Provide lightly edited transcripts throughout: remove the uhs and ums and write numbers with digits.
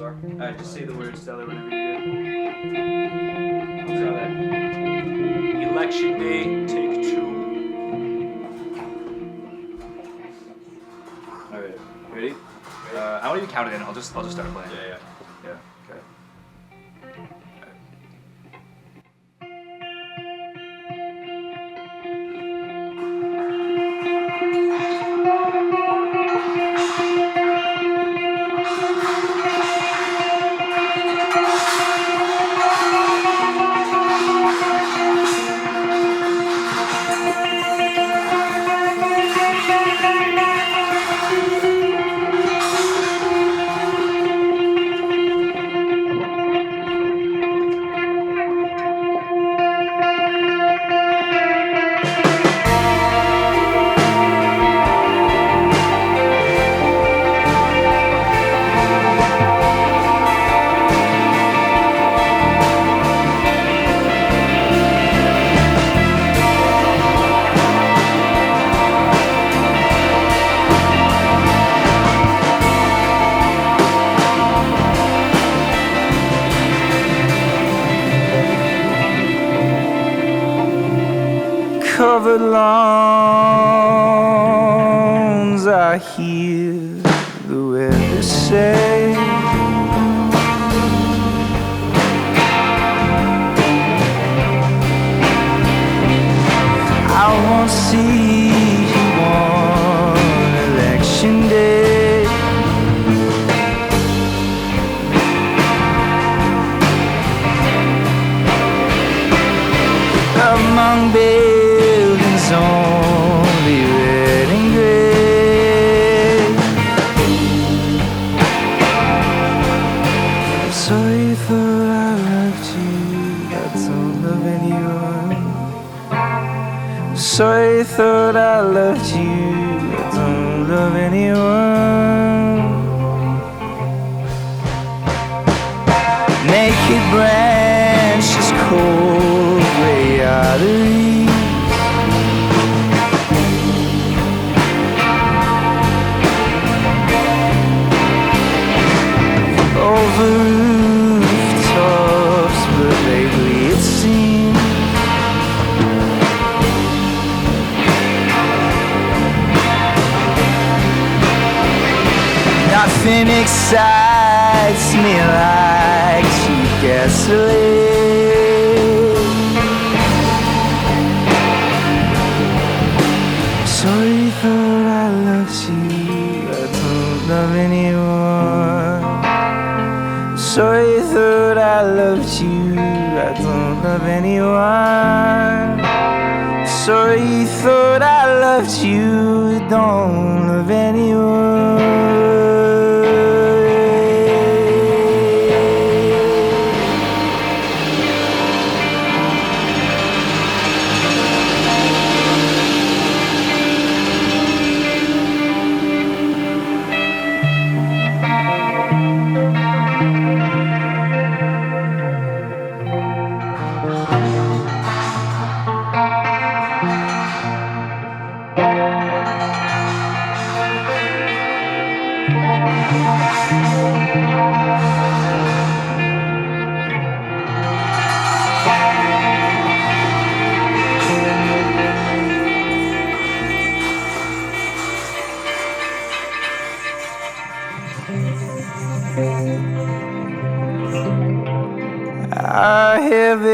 are. Just say the words, Stellar, whenever you're good. I'll try that. Election Day, take 2. Alright, ready? I don't even count it in. I'll just start playing. Yeah. Okay. Covered lawns, I hear the weather say I won't see you on election day. Among buildings only red and gray. I'm sorry you thought I loved you, I don't love anyone. I'm sorry you thought I loved you, I don't love anyone. Naked branches, cold gray arteries. Over rooftops, but lately it seems nothing excites me like cheap gasoline. Sorry you thought I loved you, I don't love anyone. Sorry you thought I loved you, I don't love anyone. Sorry you thought I loved you, don't love anyone. I have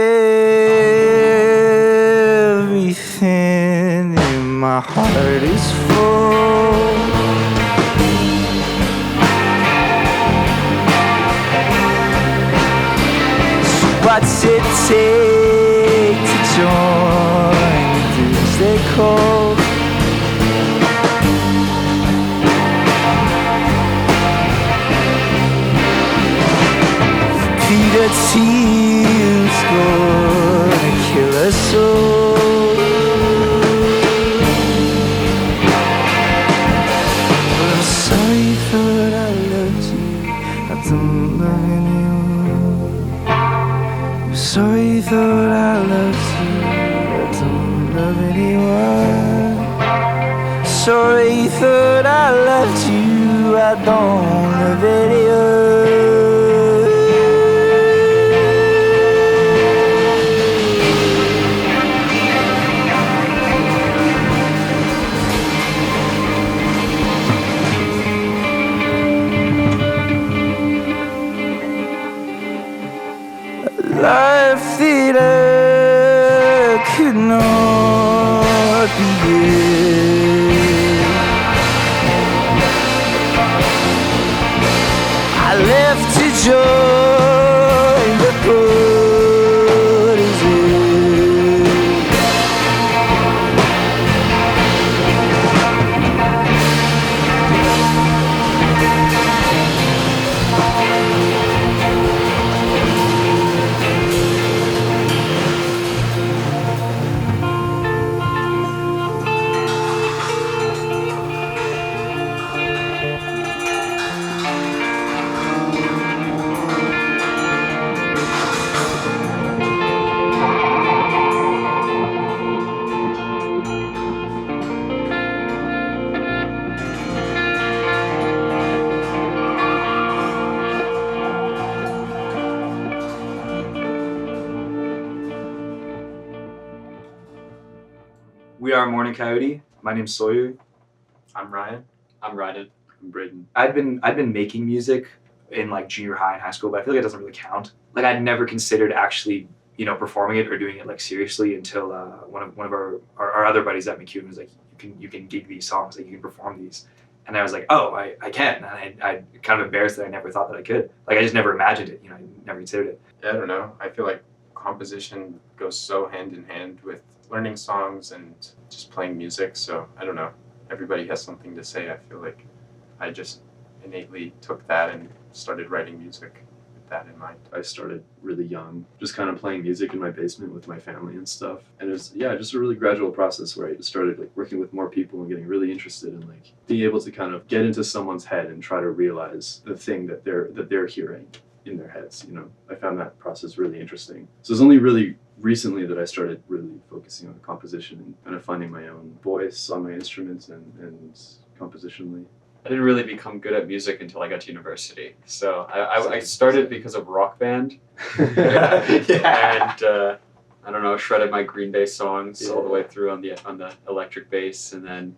everything in my heart is full. So what's it take to join the doomsday cult? Peter Thiel's gonna kill us all. But I'm sorry you thought I loved you, I don't love anyone. I'm sorry you thought I loved you, I don't love anyone. Sorry you thought I loved you, I don't love anyone. life that I could not begin. I left to join the party's end. We are Morning Coyote. My name's Sawyer. I'm Ryan. I'm Ryden. I'm Braeden. I'd been making music in like junior high and high school, but I feel like it doesn't really count. Like I'd never considered actually, performing it or doing it like seriously until one of our other buddies at McEwen was like, you can gig these songs, like you can perform these. And I was like, oh, I can. And I kind of embarrassed that I never thought that I could. Like I just never imagined it, I never considered it. Yeah, I don't know. I feel like composition goes so hand in hand with learning songs and just playing music. So I don't know. Everybody has something to say. I feel like I just innately took that and started writing music with that in mind. I started really young, just kind of playing music in my basement with my family and stuff. And it was, just a really gradual process where I started like working with more people and getting really interested in like being able to kind of get into someone's head and try to realize the thing that they're hearing in their heads. I found that process really interesting. So it's only really recently that I started really focusing on composition and kind of finding my own voice on my instruments and compositionally. I didn't really become good at music until I got to university. So I started because of Rock Band. Yeah. And I don't know, shredded my Green Day songs all the way through on the electric bass, and then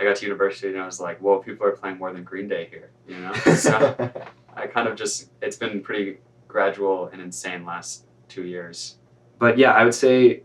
I got to university and I was like, whoa, people are playing more than Green Day here, So I kind of just, it's been pretty gradual and insane last 2 years. But yeah, I would say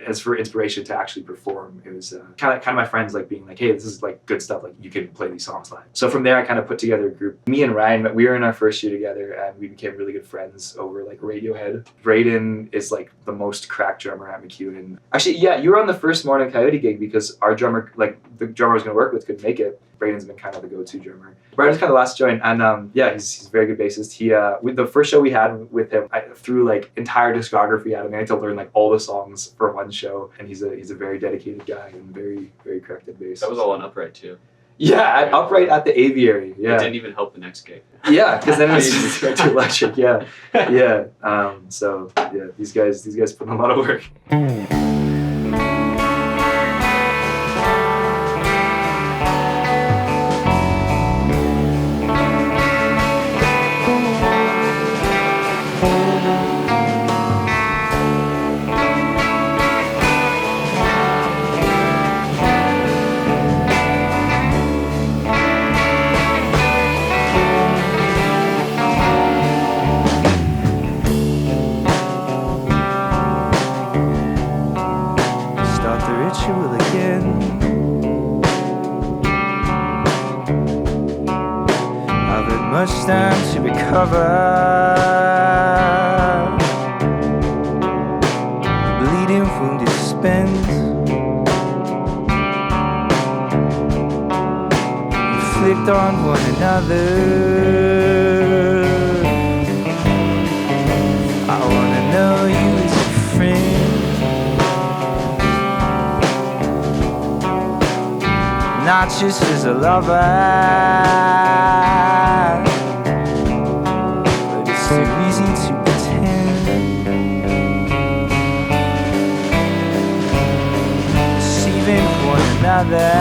as for inspiration to actually perform, it was kind of my friends like being like, hey, this is like good stuff. Like you can play these songs live. So from there, I kind of put together a group. Me and Ryan, we were in our first year together, and we became really good friends over like Radiohead. Braeden is like the most crack drummer at McEwen. Actually, yeah, you were on the first Morning Coyote gig because our drummer, like the drummer I was going to work with, couldn't make it. Braeden's been kind of the go-to drummer. Braeden's kind of the last join, and he's a very good bassist. He with the first show we had with him, I threw like entire discography at him. I had to learn like all the songs for one show, and he's a very dedicated guy and very very correct at bass. That was all on Upright too. Yeah, upright at the aviary. Yeah, it didn't even help the next gig. Yeah, because then it was just straight to electric. Yeah. So yeah, these guys put in a lot of work. Much time to recover. Bleeding wound is spent. Inflict on one another. I wanna know you as a friend, not just as a lover. Too easy to pretend. Deceiving one another.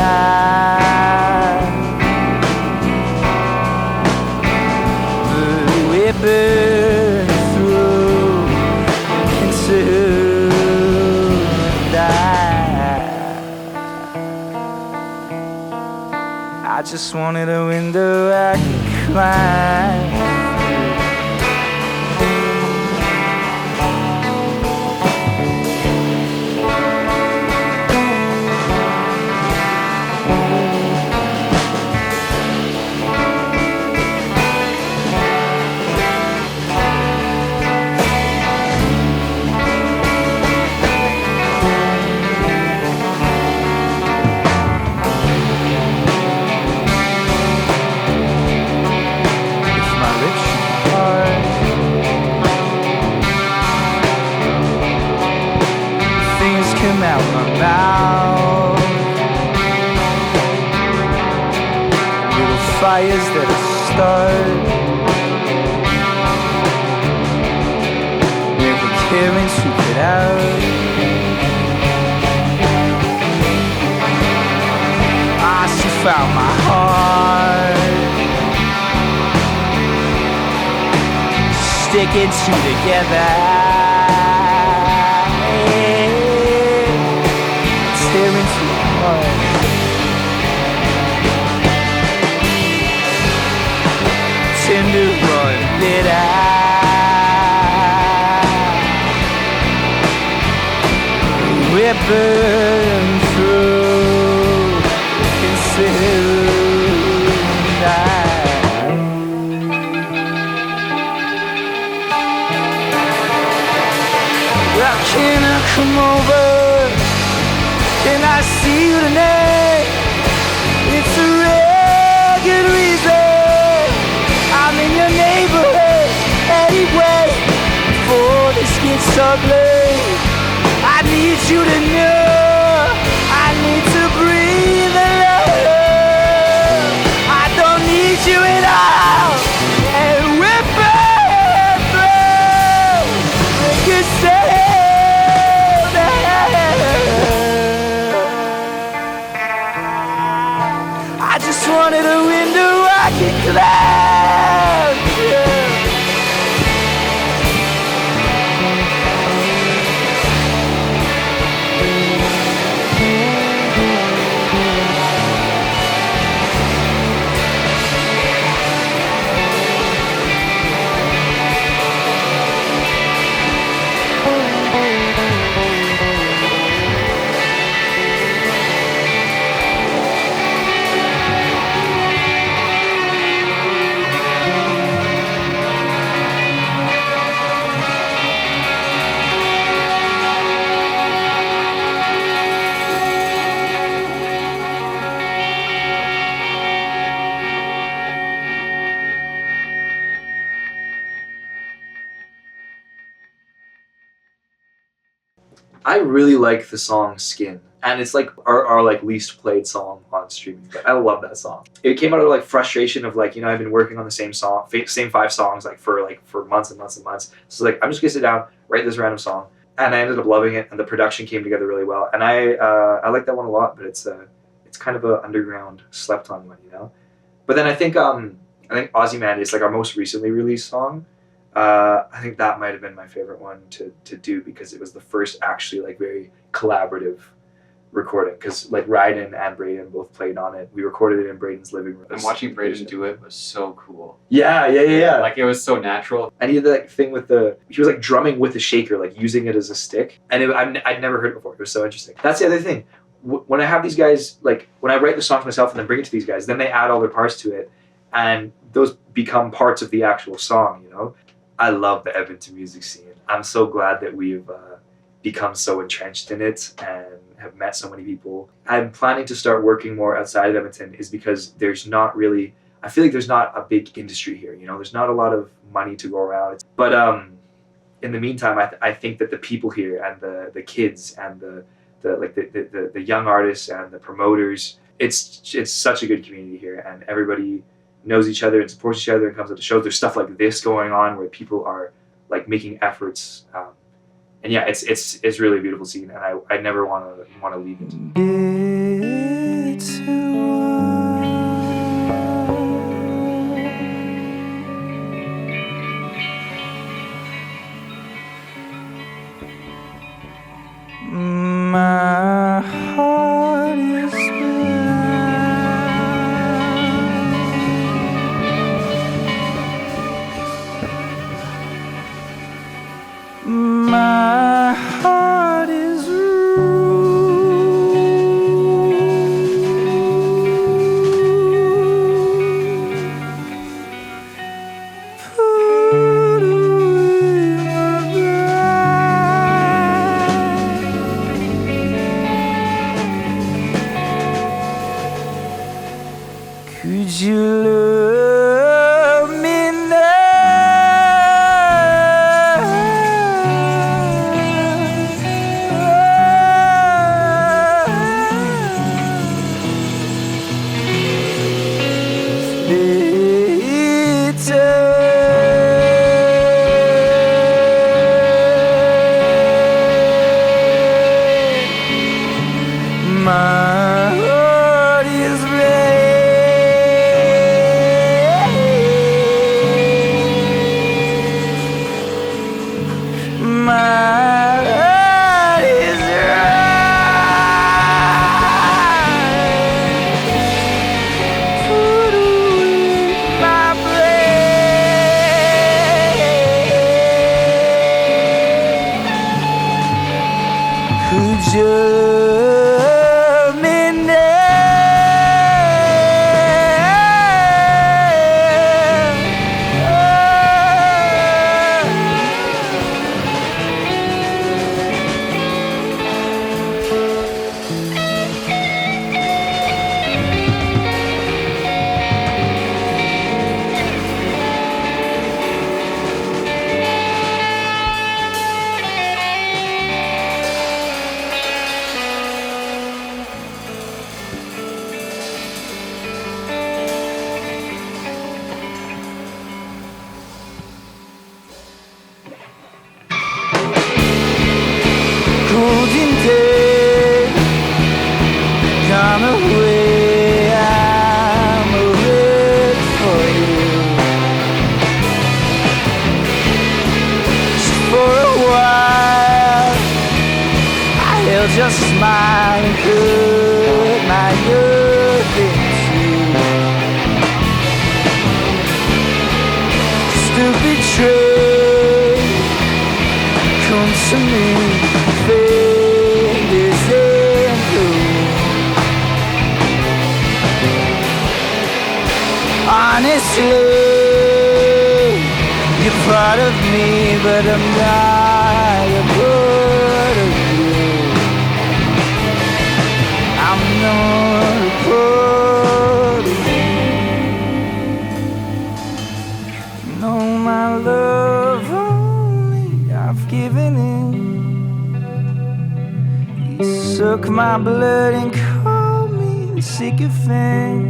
But we burn through into die. I just wanted a window I could climb. fires that start, never caring to get out. She found my heart, sticking two together, tearing to apart. Tender run bitter, ripping through considered night. Well, can I come over? Can I see you tonight? It's a real good reason I'm in your neighborhood anyway. Before this gets ugly, I need you to know I need to breathe alone. I don't need you at all. And we're burning through like a sound. I just wanted a window I could climb. I really like the song Skin, and it's like our like least played song on streaming, but I love that song. It came out of like frustration of like, you know, I've been working on the same song, same 5 songs for months and months and months. So like, I'm just gonna sit down, write this random song, and I ended up loving it, and the production came together really well, and I like that one a lot, but it's kind of a underground, slept on one, you know. But then I think Ozymandias, like our most recently released song, I think that might have been my favorite one to do, because it was the first actually like very collaborative recording, because like Ryden and Braeden both played on it. We recorded it in Braeden's living room. And watching Braeden do it was so cool. Yeah. Like it was so natural. And he did that thing with he was like drumming with a shaker, like using it as a stick. And I'd never heard it before. It was so interesting. That's the other thing. When I have these guys, like when I write the songs myself and then bring it to these guys, then they add all their parts to it, and those become parts of the actual song, you know? I love the Edmonton music scene. I'm so glad that we've become so entrenched in it and have met so many people. I'm planning to start working more outside of Edmonton, is because there's not really, I feel like there's not a big industry here, you know? There's not a lot of money to go around. But in the meantime, I think that the people here and the kids and the young artists and the promoters, it's such a good community here, and everybody knows each other and supports each other and comes out to shows. There's stuff like this going on where people are like making efforts, and yeah, it's really a beautiful scene, and I never want to leave it. It's my heart is blind. My heart is ruined. love me golden day, come away, I'm awake for you. So for a while, I held your smile and put my love into stupid train. Come to me, fingers in blue. Honestly, you're part of me, but I'm not a part of you. I'm not a part of you. No, my love, only I've given in. You suck my blood and call me a sycophant.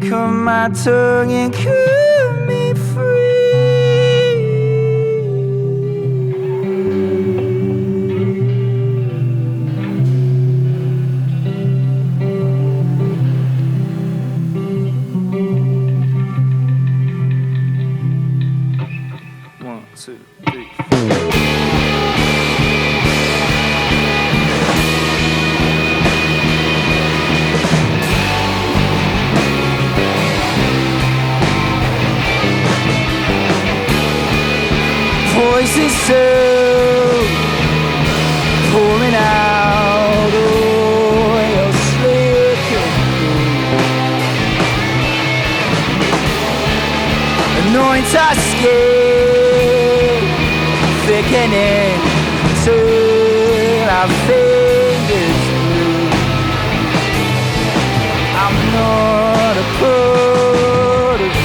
Cut my tongue and cut me free. One, two, three, four. Voices so pouring out oil slick and blue. Anoint our skin, thickening till our fingers blue. I'm not a part of you.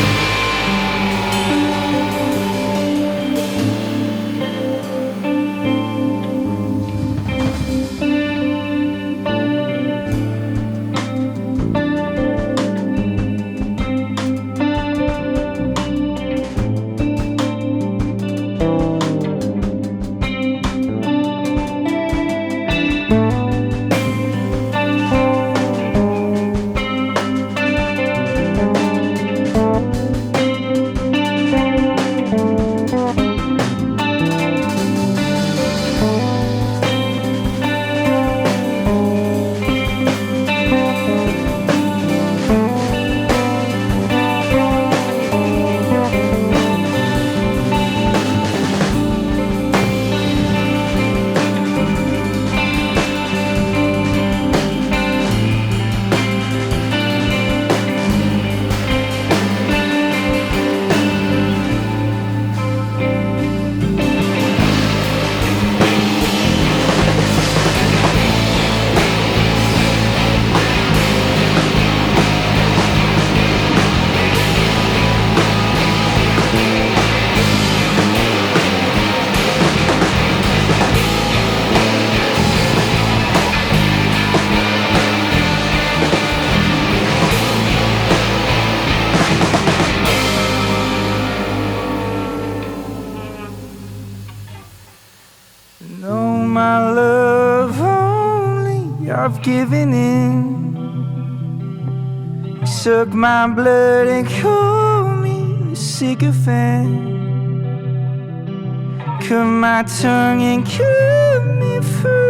No, my love, only I've given in. You suck my blood and call me a sycophant. Cut my tongue and cut me free.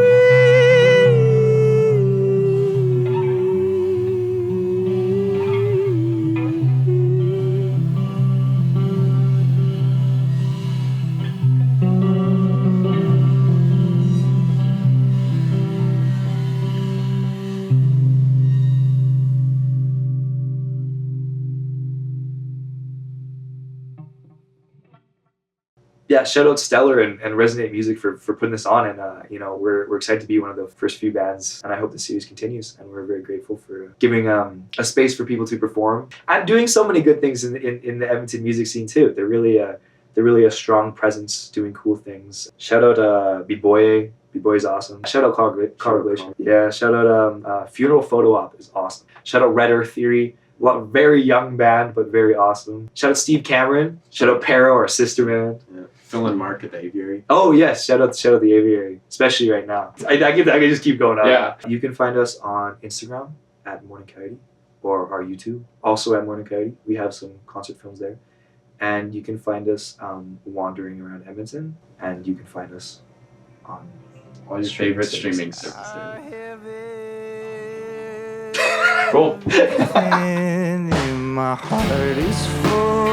Yeah, shout out Stellar and Resonate Music for putting this on, and you know, we're excited to be one of the first few bands, and I hope the series continues, and we're very grateful for giving a space for people to perform and doing so many good things in the Edmonton music scene too. They're really a strong presence doing cool things. Shout out B-Boy. B-Boy's awesome. Shout out Carl Glacier. Yeah, shout out Funeral Photo Op is awesome. Shout out Red Earth Theory. Very young band, but very awesome. Shout out Steve Cameron. Shout out Pero, our sister band. Yeah. Phil and Mark at the Aviary. Oh yes, shout out the Aviary, especially right now. I can just keep going on. Yeah. You can find us on Instagram at Morning Coyote, or our YouTube, also at Morning Coyote. We have some concert films there. And you can find us wandering around Edmonton, and you can find us on All your favorite streaming services. services. Cool. And my heart is full.